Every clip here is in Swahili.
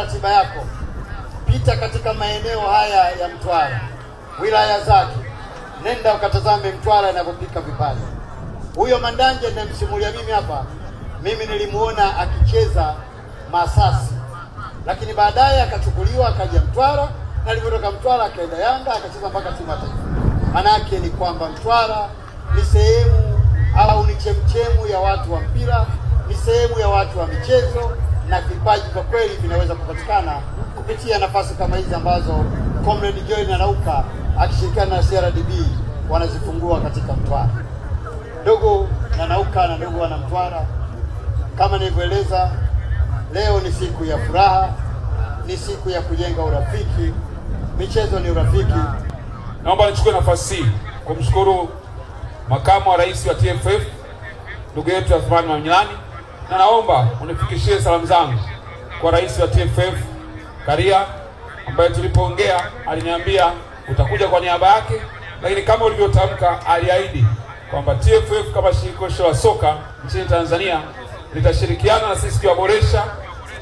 ratiba yako, pita katika maeneo haya ya Mtwara, wilaya zake, nenda ukatazame Mtwara inavyopika vipaji. Huyo Mandanje ninamsimulia mimi hapa, mimi nilimuona akicheza Masasi, lakini baadaye akachukuliwa akaja Mtwara, na alipotoka Mtwara akaenda Yanga akacheza mpaka timu ya taifa. Maana yake ni kwamba Mtwara ni sehemu au ni chemchemu ya watu wa mpira, ni sehemu ya watu wa michezo, na vipaji kwa kweli vinaweza kupatikana kupitia nafasi kama hizi ambazo Comrade Joy Nanauka akishirikiana na CRDB wanazifungua katika Mtwara. Ndugu Nanauka na ndugu wana Mtwara, kama nilivyoeleza, leo ni siku ya furaha, ni siku ya kujenga urafiki. Michezo ni urafiki. Naomba nichukue nafasi hii kumshukuru makamu wa rais wa TFF ndugu yetu Athmani Mamnyani, na naomba unifikishie salamu zangu kwa rais wa TFF Karia, ambaye tulipoongea aliniambia utakuja kwa niaba yake, lakini kama ulivyotamka aliahidi kwamba TFF kama shirikisho la soka nchini Tanzania litashirikiana na sisi kuboresha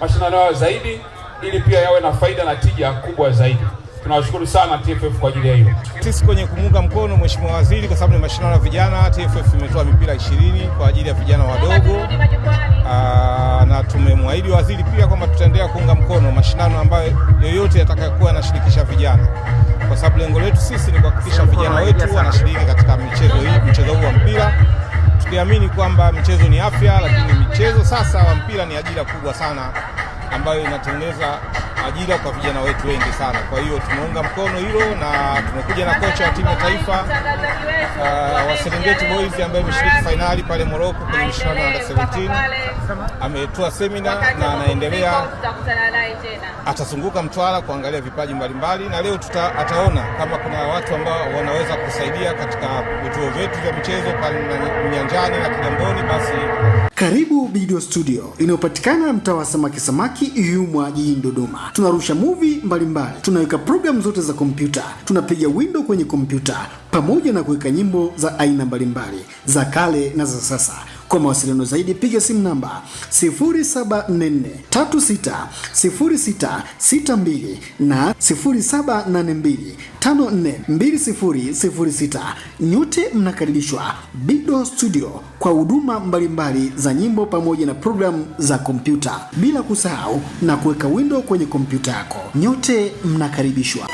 mashindano yao zaidi, ili pia yawe na faida na tija kubwa zaidi. Tunawashukuru sana TFF kwa ajili ya hilo. Sisi kwenye kumuunga mkono Mheshimiwa Waziri, kwa sababu ni mashindano ya vijana, TFF imetoa mipira 20 kwa ajili ya vijana wadogo. Na tumemwahidi waziri pia kwamba tutaendelea kuunga mkono mashindano ambayo yoyote yatakayokuwa yanashirikisha vijana, kwa sababu lengo letu sisi ni kuhakikisha vijana wetu wanashiriki katika mchezo huu wa mpira, tukiamini kwamba michezo ni afya, lakini michezo sasa wa mpira ni ajira kubwa sana ambayo inatengeneza ajira kwa vijana wetu wengi sana. Kwa hiyo tumeunga mkono hilo, na tumekuja na kocha wa timu ya taifa wa Serengeti Boys ambaye ameshiriki finali pale Morocco kwenye mashindano ya 17. Ametoa semina na anaendelea, atazunguka Mtwara kuangalia vipaji mbalimbali, na leo ataona kama kuna watu ambao wanaweza kusaidia katika vituo vyetu vya michezo pale Nyanjani na Kigamboni. Basi karibu Video Studio inayopatikana mtaa wa Samaki Yumwa jijini Dodoma. Tunarusha movie mbalimbali, tunaweka program zote za kompyuta, tunapiga window kwenye kompyuta, pamoja na kuweka nyimbo za aina mbalimbali za kale na za sasa. Kwa mawasiliano zaidi piga simu namba 0744360662 na 0782542006. Nyote mnakaribishwa Video Studio kwa huduma mbalimbali za nyimbo pamoja na programu za kompyuta, bila kusahau na kuweka window kwenye kompyuta yako. Nyote mnakaribishwa.